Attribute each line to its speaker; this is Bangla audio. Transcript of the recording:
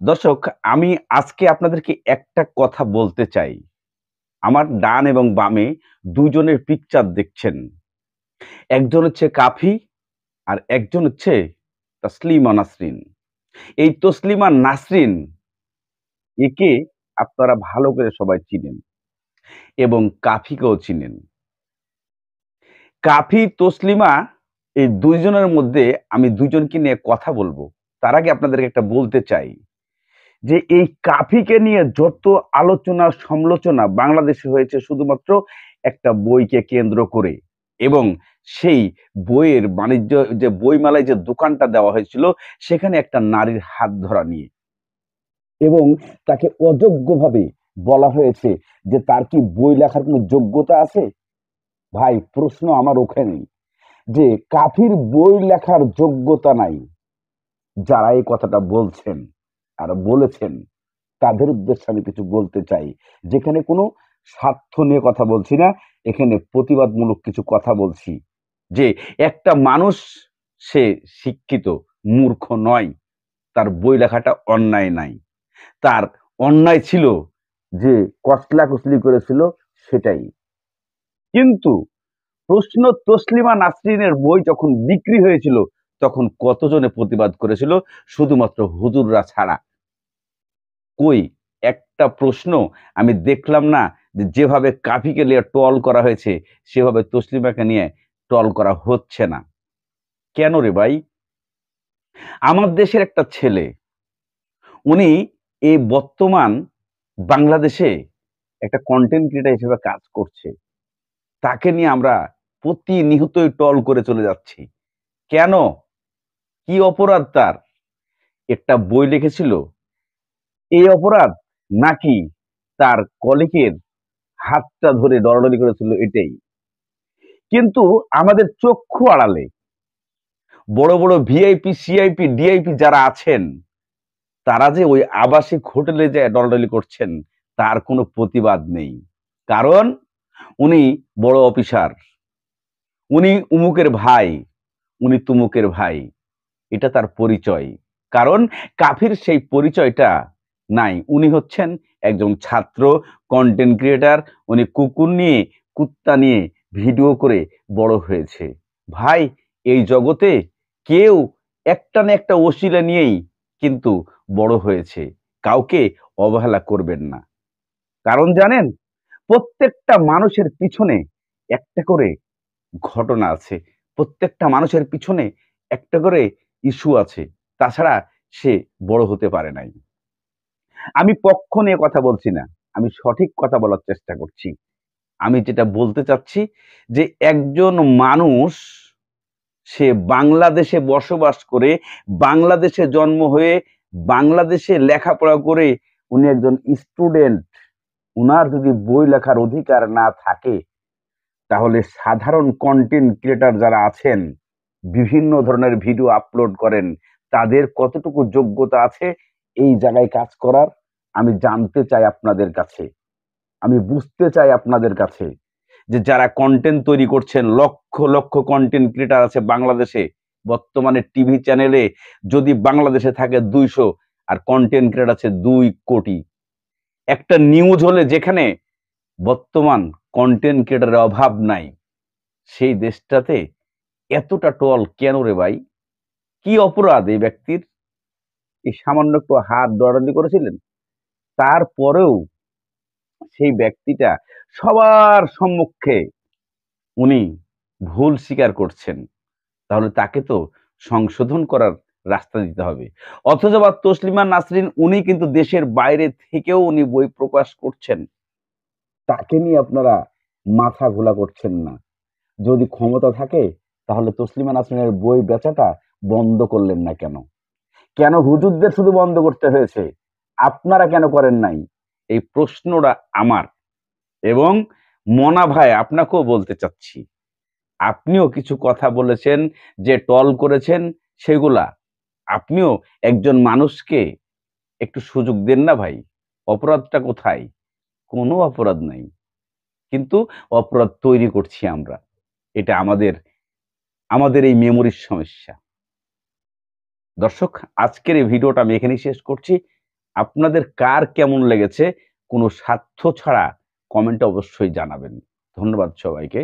Speaker 1: দর্শক, আমি আজকে আপনাদেরকে একটা কথা বলতে চাই। আমার ডান এবং বামে ২ জনের পিকচার দেখছেন। একজন হচ্ছে কাফি আর একজন হচ্ছে তসলিমা নাসরিন। এই তসলিমা নাসরিন একে আপনারা ভালো করে সবাই চিনেন এবং কাফিকেও চিনেন। কাফি, তসলিমা এই ২ জনের মধ্যে আমি ২ জনকে নিয়ে কথা বলবো। তার আগে আপনাদেরকে একটা বলতে চাই যে এই কাফিকে নিয়ে যত আলোচনা সমালোচনা বাংলাদেশে হয়েছে শুধুমাত্র একটা বইকে কেন্দ্র করে এবং সেই বইয়ের বাণিজ্য যে বইমেলায় যে দোকানটা দেওয়া হয়েছিল সেখানে একটা নারীর হাত ধরা নিয়ে এবং তাকে অযোগ্যভাবে বলা হয়েছে যে তার কি বই লেখার কোনো যোগ্যতা আছে। ভাই, প্রশ্ন আমার ওখানেই যে কাফির বই লেখার যোগ্যতা নাই। যারা এই কথাটা বলছেন আর বলেছেন তাদের উদ্দেশ্যে আমি কিছু বলতে চাই। যেখানে কোনো স্বার্থ নিয়ে কথা বলছি না, এখানে প্রতিবাদমূলক কিছু কথা বলছি। যে একটা মানুষ সে শিক্ষিত, মূর্খ নয়। তার বই লেখাটা অন্যায় নাই। তার অন্যায় ছিল যে কসলা-কসলি করেছিল সেটাই। কিন্তু প্রশ্ন তসলিমা নাসরিনের বই যখন বিক্রি হয়েছিল তখন কতজনে প্রতিবাদ করেছিল? শুধুমাত্র হুজুররা ছাড়া। কই একটা প্রশ্ন আমি দেখলাম না যে যেভাবে কাফিকে নিয়ে ট্রল করা হয়েছে সেভাবে তসলিমাকে নিয়ে ট্রল করা হচ্ছে না। কেন রে ভাই? আমার দেশের একটা ছেলে, উনি এই বর্তমান বাংলাদেশে একটা কনটেন্ট ক্রিয়েটর হিসেবে কাজ করছে। তাকে নিয়ে আমরা প্রতিনিয়তই ট্রল করে চলে যাচ্ছি। কেন? কি অপরাধ তার? একটা বই লিখেছিল, এই অপরাধ? নাকি তার কলিগের হাতটা ধরে ডরাডরি করেছিল এটাই? কিন্তু আমাদের চক্ষু আড়ালে বড়, বড় ভিআইপি, সিআইপি, ডিআইপি যারা আছেন, তারা যে ওই আবাসিক হোটেলে যেয়ে ডলাডলি করছেন, তার কোনো প্রতিবাদ নেই। কারণ উনি বড় অফিসার, উনি উমুকের ভাই, উনি তুমুকের ভাই। এটা তার পরিচয়। কারণ কাফির সেই পরিচয়টা নাই। উনি হচ্ছেন একজন ছাত্র, কনটেন্ট ক্রিয়েটর। উনি কুকুর নিয়ে, কুত্তা নিয়ে ভিডিও করে বড় হয়েছে। ভাই, এই জগতে কেউ একটা না একটা ওসিলা নিয়েই কিন্তু বড় হয়েছে। কাউকে অবহেলা করবেন না। কারণ জানেন? প্রত্যেকটা মানুষের পিছনে একটা করে ঘটনা আছে। প্রত্যেকটা মানুষের পিছনে একটা করে ইস্যু আছে। তাছাড়া সে বড় হতে পারে নাই। আমি পক্ষ নিয়ে কথা বলছি না। আমি সঠিক কথা বলার চেষ্টা করছি। আমি যেটা বলতে চাচ্ছি যে একজন মানুষ সে বাংলাদেশে বসবাস করে, বাংলাদেশে জন্ম হয়ে, বাংলাদেশে লেখাপড়া করে উনি একজন স্টুডেন্ট। উনার যদি বই লেখার অধিকার না থাকে তাহলে সাধারণ কনটেন্ট ক্রিয়েটর যারা আছেন, বিভিন্ন ধরনের ভিডিও আপলোড করেন, তাদের কতটুকু যোগ্যতা আছে এই জায়গায় কাজ করার? আমি জানতে চাই আপনাদের কাছে। আমি বুঝতে চাই আপনাদের কাছে যে যারা কনটেন্ট তৈরি করছেন, লক্ষ, লক্ষ কনটেন্ট ক্রিয়েটর আছে বাংলাদেশে। বর্তমানে টিভি চ্যানেলে যদি বাংলাদেশে থাকে ২০০ আর কনটেন্ট ক্রিয়েটর আছে ২ কোটি। একটা নিউজ হলে যেখানে বর্তমান কনটেন্ট ক্রিয়েটরের অভাব নাই, সেই দেশটাতে এতটা ট্রল কেন রে ভাই? কি অপরাধ এই ব্যক্তির? এই সামান্য একটু হাত দরাদরি করেছিলেন। তারপরেও সেই ব্যক্তিটা সবার সম্মুখে উনি ভুল স্বীকার করছেন। তাহলে তাকে তো সংশোধন করার রাস্তা দিতে হবে। অথচ বা তসলিমা নাসরিন উনি কিন্তু দেশের বাইরে থেকেও উনি বই প্রকাশ করছেন। তাকে নিয়ে আপনারা মাথা ঘোলা করছেন না। যদি ক্ষমতা থাকে তাহলে তসলিমা নাসরিনের বই বেচাটা বন্ধ করলেন না কেন? কেন হুজুরদের শুধু বন্ধ করতে হয়েছে? আপনারা কেন করেন নাই? এই প্রশ্নটা আমার। এবং মনা ভাই, আপনাকেও বলতে চাচ্ছি। আপনিও কিছু কথা বলেছেন, যে ট্রল করেছেন সেগুলা। আপনিও একজন মানুষকে একটু সুযোগ দেন না ভাই। অপরাধটা কোথায়? কোনো অপরাধ নাই। কিন্তু অপরাধ তৈরি করছি আমরা। এটা আমাদের এই মেমোরির সমস্যা। দর্শক, আজকের এই ভিডিওটা আমি এখানেই শেষ করছি। আপনাদের কার কেমন লেগেছে কোনো স্বার্থ ছাড়া কমেন্টে অবশ্যই জানাবেন। ধন্যবাদ সবাইকে।